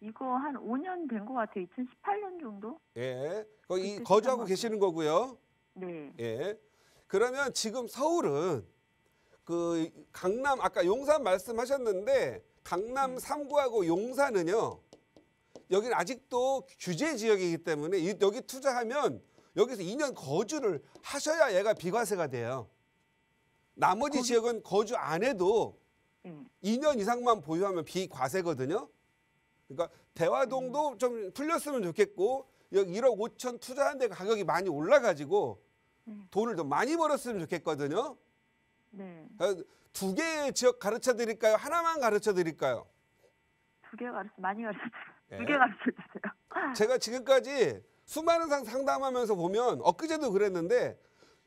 이거 한 5년 된 것 같아요. 2018년 정도? 예. 거기 거주하고 계시는 거고요. 네. 예. 그러면 지금 서울은 그 강남 아까 용산 말씀하셨는데 강남 3구하고 용산은요. 여기는 아직도 규제 지역이기 때문에 여기 투자하면 여기서 2년 거주를 하셔야 얘가 비과세가 돼요. 나머지 지역은 거주 안 해도 2년 이상만 보유하면 비과세거든요. 그러니까 대화동도 좀 풀렸으면 좋겠고 여기 1억 5천 투자한 데 가격이 많이 올라가지고 돈을 더 많이 벌었으면 좋겠거든요. 네. 두 개의 지역 가르쳐 드릴까요? 하나만 가르쳐 드릴까요? 두 개 많이 가르쳐주세요. 네. 두 개 가르쳐주세요. 제가 지금까지 수많은 상담하면서 보면 엊그제도 그랬는데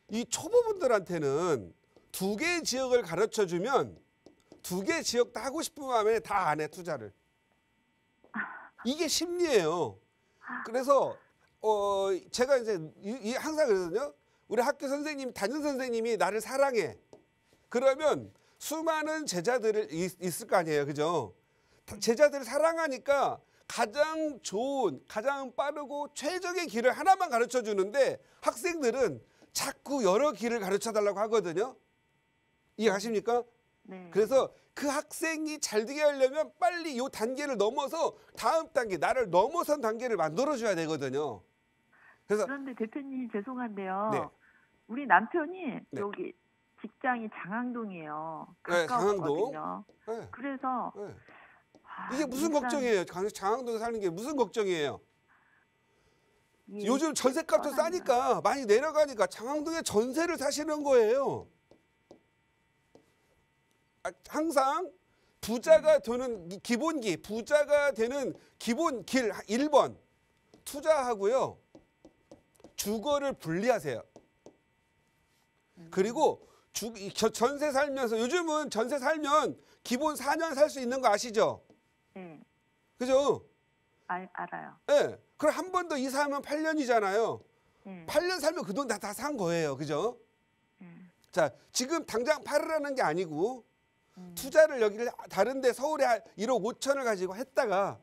이 초보분들한테는 두 개의 지역을 가르쳐 주면 두 개 지역 다 하고 싶은 마음에 다 안 해, 투자를. 이게 심리예요. 그래서 제가 이제 항상 그러거든요. 우리 학교 선생님, 담임 선생님이 나를 사랑해. 그러면 수많은 제자들을 있을 거 아니에요. 그죠? 제자들을 사랑하니까 가장 좋은, 가장 빠르고 최적의 길을 하나만 가르쳐 주는데 학생들은 자꾸 여러 길을 가르쳐 달라고 하거든요. 이해하십니까? 네. 그래서 그 학생이 잘 되게 하려면 빨리 이 단계를 넘어서 다음 단계, 나를 넘어선 단계를 만들어줘야 되거든요. 그래서 그런데 대표님 죄송한데요. 네. 우리 남편이 네. 여기 직장이 장항동이에요. 네, 가까웠거든요. 네. 그래서 네. 이게 무슨 일산- 걱정이에요? 장항동에 사는 게 무슨 걱정이에요? 예, 요즘 전세값도 싸니까 많이 내려가니까 장항동에 전세를 사시는 거예요. 항상 부자가 되는 기본기, 부자가 되는 기본 길 1번 투자하고요. 주거를 분리하세요. 그리고 전세 살면서 요즘은 전세 살면 기본 4년 살 수 있는 거 아시죠? 네. 그죠? 알아요. 네. 그럼 한 번 더 이사하면 8년이잖아요. 네. 8년 살면 그 돈 다 산 거예요. 그죠? 네. 자, 지금 당장 팔으라는 게 아니고 투자를 여기를 다른 데 서울에 1억 5천을 가지고 했다가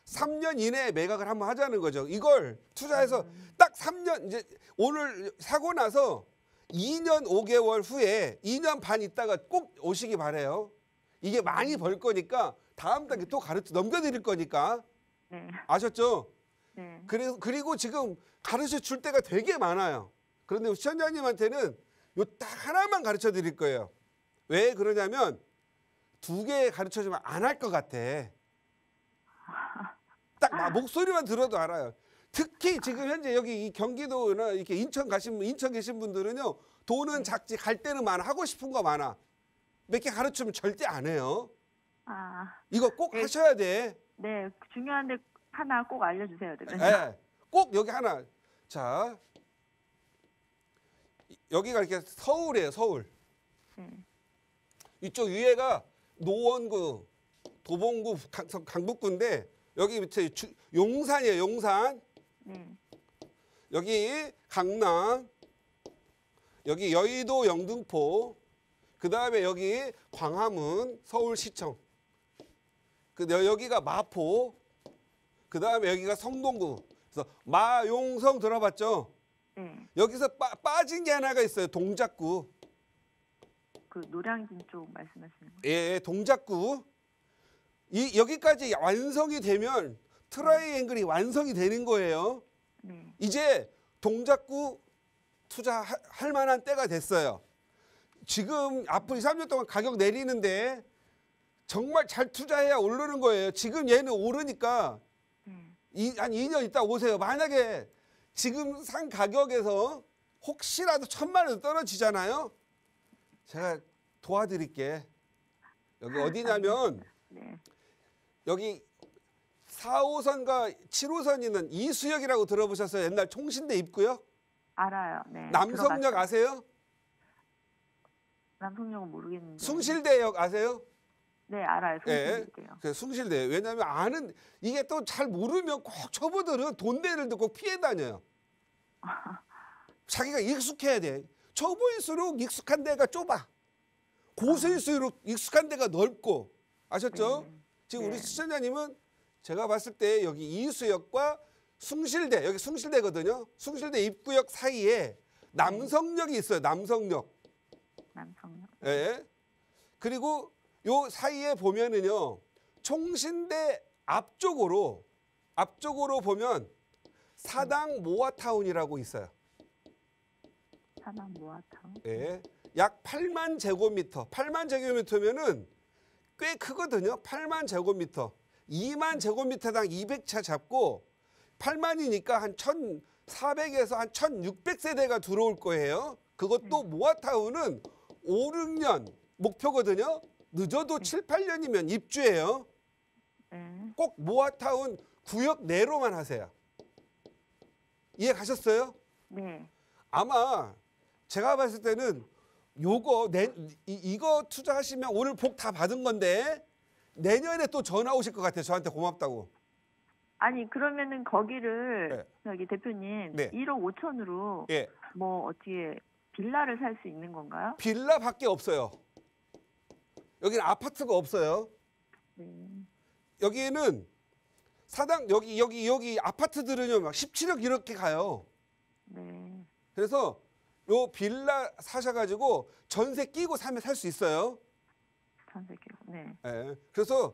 3년 이내에 매각을 한번 하자는 거죠. 이걸 투자해서 딱 3년 이제 오늘 사고 나서 2년 5개월 후에 2년 반 있다가 꼭 오시기 바래요. 이게 많이 벌 거니까 다음 단계 또 가르쳐 넘겨드릴 거니까. 네. 아셨죠? 네. 그리고 지금 가르쳐 줄 때가 되게 많아요. 그런데 시청자님한테는 요 딱 하나만 가르쳐 드릴 거예요. 왜 그러냐면 두 개 가르쳐 주면 안 할 것 같아. 딱 목소리만 들어도 알아요. 특히 지금 현재 여기 이 경기도나 이렇게 인천 계신 분들은요. 돈은 작지 갈 때는 많아. 하고 싶은 거 많아. 몇 개 가르치면 절대 안 해요. 이거 꼭 네. 하셔야 돼. 네. 중요한데 하나 꼭 알려주세요. 네. 꼭 여기 하나. 자, 여기가 이렇게 서울이에요. 서울. 네. 이쪽 위에가 노원구, 도봉구, 강북구인데 여기 밑에 용산이에요. 용산. 네. 여기 강남. 여기 여의도 영등포. 그다음에 여기 광화문 서울시청. 여기가 마포. 그다음에 여기가 성동구. 그래서 마용성 들어봤죠? 네. 여기서 빠진 게 하나가 있어요. 동작구. 그 노량진 쪽 말씀하시는 거예요? 예, 동작구. 여기까지 완성이 되면 트라이앵글이 완성이 되는 거예요. 네. 이제 동작구 투자할 만한 때가 됐어요. 지금 앞으로 2, 3년 동안 가격 내리는데 정말 잘 투자해야 오르는 거예요. 지금 얘는 오르니까 한 2년 있다 오세요. 만약에 지금 산 가격에서 혹시라도 1,000만 원 떨어지잖아요. 제가 도와드릴게. 여기 어디냐면 네. 여기 4호선과 7호선 있는 이수역이라고 들어보셨어요? 옛날 총신대 입구역? 알아요. 네. 남성역 들어봤어요. 아세요? 남성역은 모르겠는데. 숭실대역 아세요? 네, 알아요. 숭실대요. 그 숭실대. 왜냐하면 아는 이게 또 잘 모르면 꼭 초보들은 돈 내는 데 꼭 피해 다녀요. 자기가 익숙해야 돼. 초보일수록 익숙한 데가 좁아. 고수일수록 익숙한 데가 넓고. 아셨죠? 네. 지금 우리 네. 시청자님은 제가 봤을 때 여기 이수역과 숭실대, 여기 숭실대거든요. 숭실대 입구역 사이에 남성역이 있어요. 남성역. 남성역. 예. 그리고 요 사이에 보면은요. 총신대 앞쪽으로 보면 사당 모아타운이라고 있어요. 사남 모아타운. 예. 약 8만 제곱미터. 8만 제곱미터면은 꽤 크거든요. 8만 제곱미터. 2만 제곱미터당 200채 잡고 8만이니까 한 1,400에서 한 1,600세대가 들어올 거예요. 그것도 모아타운은 5, 6년 목표거든요. 늦어도 7, 8년이면 입주해요. 꼭 모아타운 구역 내로만 하세요. 이해 가셨어요? 네. 아마 제가 봤을 때는 이거 투자하시면 오늘 복 다 받은 건데 내년에 또 전화 오실 것 같아요. 저한테 고맙다고. 아니 그러면은 거기를 네. 저기 대표님 네. 1억 5천으로 예. 뭐 어떻게 빌라를 살 수 있는 건가요? 빌라밖에 없어요. 여기는 아파트가 없어요. 여기는 사당 여기 아파트들은요 막 17억 이렇게 가요. 네. 그래서 요 빌라 사셔가지고 전세 끼고 사면 살 수 있어요. 전세기로. 네. 예. 그래서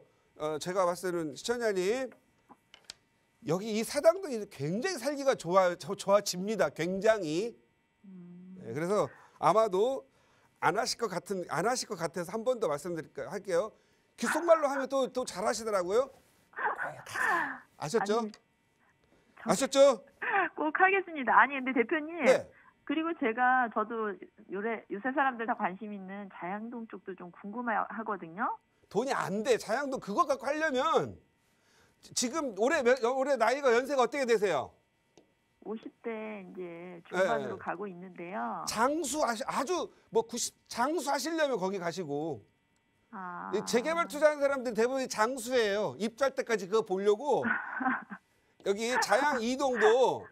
제가 봤을 때는 시청자님 여기 이 사당도 굉장히 살기가 좋아집니다. 굉장히. 예, 그래서 아마도 안 하실 것 같아서 한 번 더 말씀드릴게요. 귓속말로 하면 또 잘하시더라고요. 아셨죠? 아니, 아셨죠? 꼭 하겠습니다. 아니 근데 대표님. 네. 그리고 저도 요새 사람들 다 관심 있는 자양동 쪽도 좀 궁금하거든요. 돈이 안 돼. 자양동 그거 갖고 하려면 지금 올해 나이가 연세가 어떻게 되세요? 50대 이제 중반으로 네. 가고 있는데요. 아주 뭐 장수 하시려면 거기 가시고 아. 이 재개발 투자하는 사람들 대부분 장수예요. 입주할 때까지 그거 보려고 여기 자양 이동도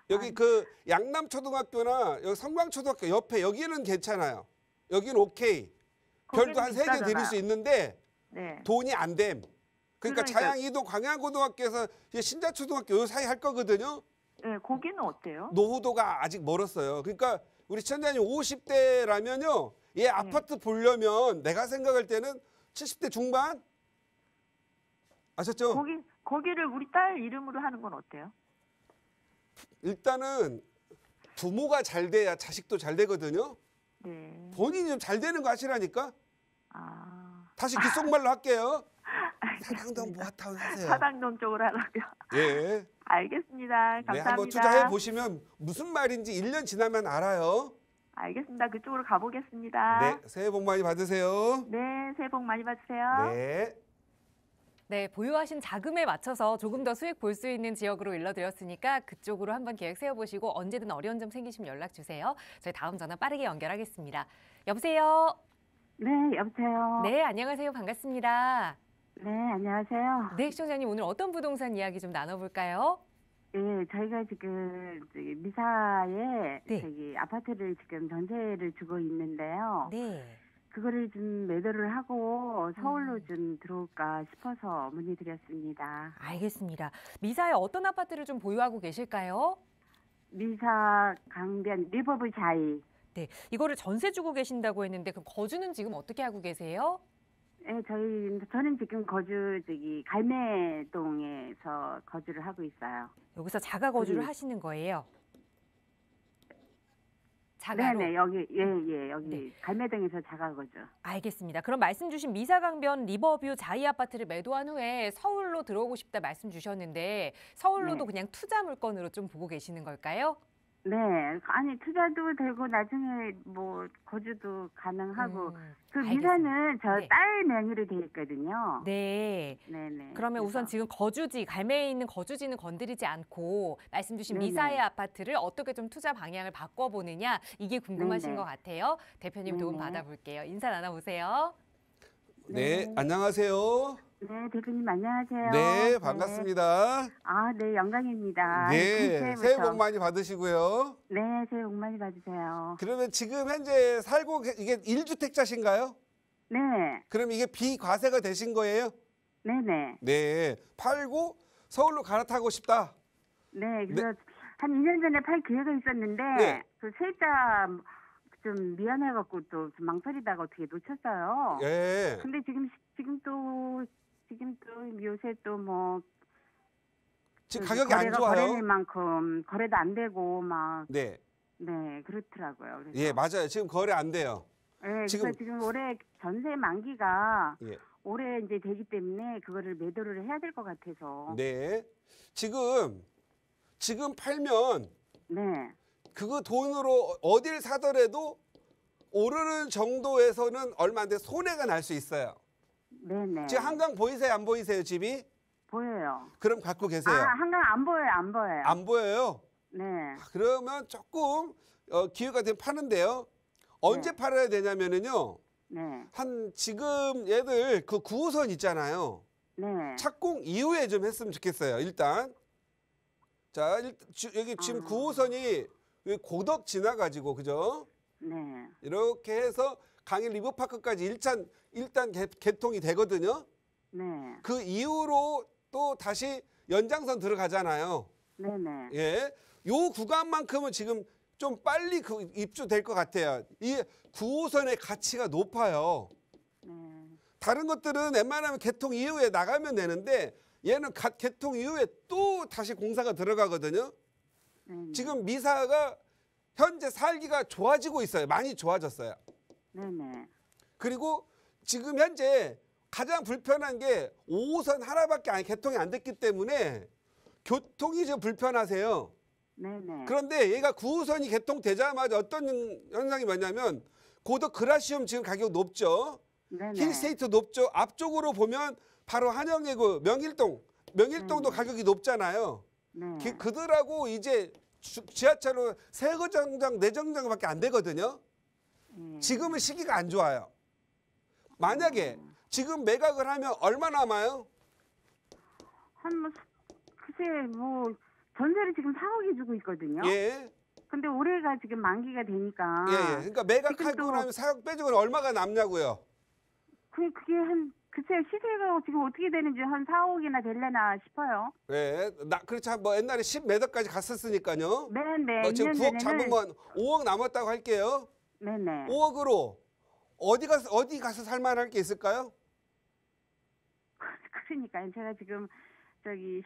여기 그 양남초등학교나 여기 성광초등학교 옆에 여기는 괜찮아요. 여기는 오케이. 별도 한 3개 드릴 수 있는데 네. 돈이 안 됨. 그러니까 그러니까- 자양 이동 광양고등학교에서 신자초등학교 요 사이 할 거거든요. 네, 거기는 어때요? 노후도가 아직 멀었어요. 그러니까 우리 시청자님 50대라면요. 얘 아파트 보려면 내가 생각할 때는 70대 중반? 아셨죠? 거기를 우리 딸 이름으로 하는 건 어때요? 일단은 부모가 잘 돼야 자식도 잘 되거든요. 네. 본인이 좀 잘 되는 거 하시라니까. 아. 다시 귓속말로 할게요. 알겠습니다. 사당동 모아타운 하세요. 사당동 쪽으로 하라고요. 예. 알겠습니다. 감사합니다. 네, 한번 투자해 보시면 무슨 말인지 1년 지나면 알아요. 알겠습니다. 그쪽으로 가보겠습니다. 네, 새해 복 많이 받으세요. 네, 새해 복 많이 받으세요. 네. 네, 보유하신 자금에 맞춰서 조금 더 수익 볼 수 있는 지역으로 일러드렸으니까 그쪽으로 한번 계획 세워보시고 언제든 어려운 점 생기시면 연락 주세요. 저희 다음 전화 빠르게 연결하겠습니다. 여보세요? 네, 여보세요. 네, 안녕하세요. 반갑습니다. 네, 안녕하세요. 네, 시청자님 오늘 어떤 부동산 이야기 좀 나눠볼까요? 네, 저희가 지금 미사에 네. 아파트를 지금 전세를 주고 있는데요. 네. 그거를 좀 매도를 하고 서울로 좀 들어올까 싶어서 문의드렸습니다. 알겠습니다. 미사에 어떤 아파트를 좀 보유하고 계실까요? 미사 강변 리버브 자이. 네, 이거를 전세 주고 계신다고 했는데 그럼 거주는 지금 어떻게 하고 계세요? 네, 저는 지금 갈매동에서 거주를 하고 있어요. 여기서 자가 거주를 하시는 거예요? 자가로? 네네, 여기 여기 네. 갈매동에서 자가 거주. 알겠습니다. 그럼 말씀 주신 미사강변 리버뷰 자이 아파트를 매도한 후에 서울로 들어오고 싶다 말씀 주셨는데 서울로도 네. 그냥 투자 물건으로 좀 보고 계시는 걸까요? 네, 아니 투자도 되고 나중에 뭐 거주도 가능하고 그 알겠습니다. 미사는 저 네. 딸 명의로 돼 있거든요. 네. 네네. 그러면 우선 그래서- 지금 갈매에 있는 거주지는 건드리지 않고 말씀 주신 네네. 미사의 아파트를 어떻게 좀 투자 방향을 바꿔보느냐 이게 궁금하신 네네. 것 같아요. 대표님 도움 네네. 받아볼게요. 인사 나눠보세요. 네, 네. 안녕하세요. 네, 대표님 안녕하세요. 네, 반갑습니다. 아, 네, 영광입니다. 네, 새해 복 많이 받으시고요. 네, 새해 복 많이 받으세요. 그러면 지금 현재 이게 1주택자신가요? 네, 그럼 이게 비과세가 되신 거예요? 네네. 네, 팔고 서울로 갈아타고 싶다. 네, 그래서 한 2년 전에 팔 기회가 있었는데 네. 그 세입자 좀 미안해갖고 또 좀 망설이다가 어떻게 놓쳤어요. 예. 근데 지금 또 요새 또 뭐 지금 가격이 안 좋아요. 거래될 만큼 거래도 안 되고 막 네, 네 그렇더라고요. 그래서 예, 맞아요. 지금 거래 안 돼요. 네, 지금- 지금 올해 전세 만기가 예. 올해 이제 되기 때문에 그거를 매도를 해야 될 것 같아서. 네. 지금 팔면 네. 그거 돈으로 어딜 사더라도 오르는 정도에서는 얼마 안 돼 손해가 날 수 있어요. 네네. 지금 한강 보이세요? 안 보이세요? 집이? 보여요. 그럼 갖고 계세요. 아, 한강 안 보여요, 안 보여요. 안 보여요? 네. 그러면 조금 기회가 되면 파는데요. 언제 네. 팔아야 되냐면은요. 네. 한 지금 얘들 그 9호선 있잖아요. 네. 착공 이후에 좀 했으면 좋겠어요. 일단 자 여기 지금 9호선이 고덕 지나가지고 그죠? 네. 이렇게 해서 강일 리버파크까지 일단 개통이 되거든요. 네. 그 이후로 또 다시 연장선 들어가잖아요. 네네. 예, 요 구간만큼은 지금 좀 빨리 입주될 것 같아요. 이 9호선의 가치가 높아요. 네. 다른 것들은 웬만하면 개통 이후에 나가면 되는데 얘는 개통 이후에 또 다시 공사가 들어가거든요. 네네. 지금 미사가 현재 살기가 좋아지고 있어요. 많이 좋아졌어요. 네네. 그리고 지금 현재 가장 불편한 게 5호선 하나밖에 개통이 안 됐기 때문에 교통이 좀 불편하세요. 네네. 그런데 얘가 9호선이 개통되자마자 어떤 현상이 뭐냐면 고덕 그라시움 지금 가격 높죠. 네네. 힐스테이트 높죠. 앞쪽으로 보면 바로 한영예고 명일동도 가격이 높잖아요. 네. 그들하고 이제 지하철로 세 정장, 네 정장밖에 안 되거든요. 네. 지금은 시기가 안 좋아요. 만약에 지금 매각을 하면 얼마 남아요? 글쎄, 전세를 지금 4억에 주고 있거든요. 예. 근데 올해가 지금 만기가 되니까. 예, 예. 그러니까 매각하고 지금 또- 나면 사각 빼주고 얼마가 남냐고요? 그게 글쎄, 시세가 지금 어떻게 되는지 한 4억이나 될래나 싶어요. 예. 그렇지. 뭐 옛날에 10몇 억까지 갔었으니까요. 네네. 지금 2년 9억 전에는. 잡으면 5억 남았다고 할게요. 네네. 5억으로 어디 가서 살만할 게 있을까요? 그러니까요. 제가 지금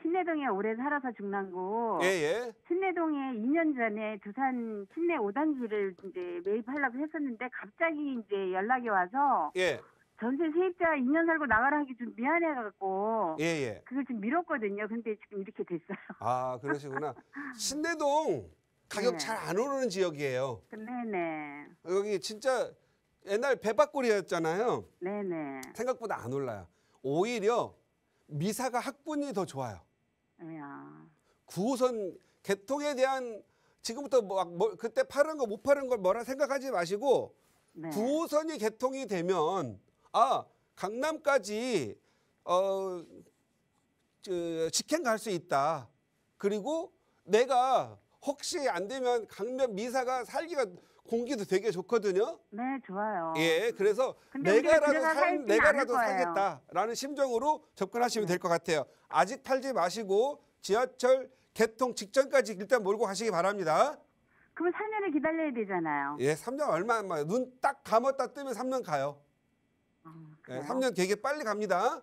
신내동에 오래 살아서 중랑구. 예, 예. 신내동에 2년 전에 두산 신내 5단지를 이제 매입하려고 했었는데 갑자기 이제 연락이 와서 예. 전세 세입자 2년 살고 나가라 하기 좀 미안해갖고 예, 예. 그걸 좀 미뤘거든요. 근데 지금 이렇게 됐어요. 아, 그러시구나. 신내동 가격 네. 잘 안 오르는 지역이에요. 네네. 여기 진짜 옛날 배밭골이었잖아요. 네네. 생각보다 안 올라요. 오히려 미사가 학군이 더 좋아요. 야. 9호선 개통에 대한 지금부터 그때 파는 거 못 파는 걸 뭐라 생각하지 마시고 네. 9호선이 개통이 되면 강남까지 직행 갈 수 있다. 그리고 내가 혹시 안 되면 강남 미사가 살기가 공기도 되게 좋거든요. 네, 좋아요. 예, 그래서 근데 우리가 들어가 살지는 내가라도 않을 거예요. 사겠다라는 심정으로 접근하시면 될 것 같아요. 아직 팔지 마시고 지하철 개통 직전까지 일단 몰고 가시기 바랍니다. 그러면 4년을 기다려야 되잖아요. 예, 3년 얼마 안 가요. 눈 딱 감았다 뜨면 3년 가요. 예, 그래요? 3년 되게 빨리 갑니다.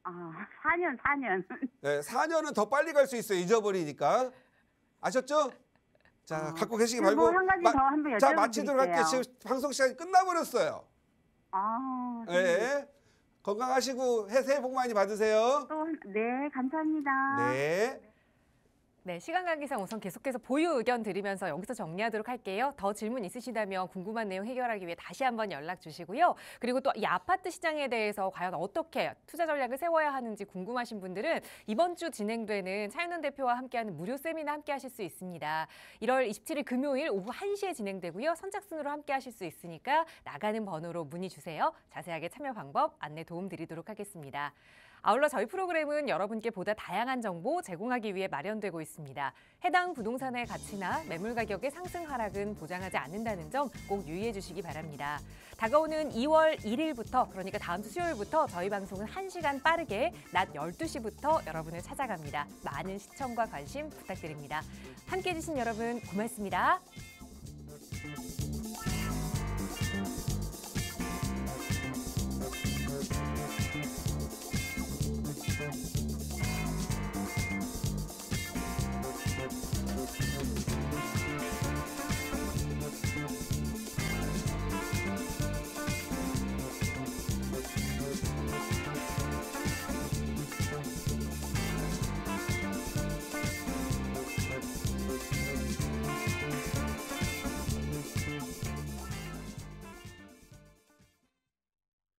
4년. 예, 4년은 더 빨리 갈 수 있어요. 잊어버리니까. 아셨죠? 자, 갖고 계시기 그리고 바라고. 한 가지 더 한번 자, 여쭤볼게요. 마치도록 할게요. 지금 방송 시간이 끝나버렸어요. 예. 건강하시고 새해 복 많이 받으세요. 네, 감사합니다. 네. 네, 시간 관계상 우선 계속해서 보유 의견 드리면서 여기서 정리하도록 할게요. 더 질문 있으시다면 궁금한 내용 해결하기 위해 다시 한번 연락 주시고요. 그리고 또 이 아파트 시장에 대해서 과연 어떻게 투자 전략을 세워야 하는지 궁금하신 분들은 이번 주 진행되는 차윤원 대표와 함께하는 무료 세미나 함께하실 수 있습니다. 1월 27일 금요일 오후 1시에 진행되고요. 선착순으로 함께하실 수 있으니까 나가는 번호로 문의 주세요. 자세하게 참여 방법 안내 도움 드리도록 하겠습니다. 아울러 저희 프로그램은 여러분께 보다 다양한 정보 제공하기 위해 마련되고 있습니다. 해당 부동산의 가치나 매물 가격의 상승 하락은 보장하지 않는다는 점 꼭 유의해 주시기 바랍니다. 다가오는 2월 1일부터 그러니까 다음 주 수요일부터 저희 방송은 1시간 빠르게 낮 12시부터 여러분을 찾아갑니다. 많은 시청과 관심 부탁드립니다. 함께해 주신 여러분 고맙습니다.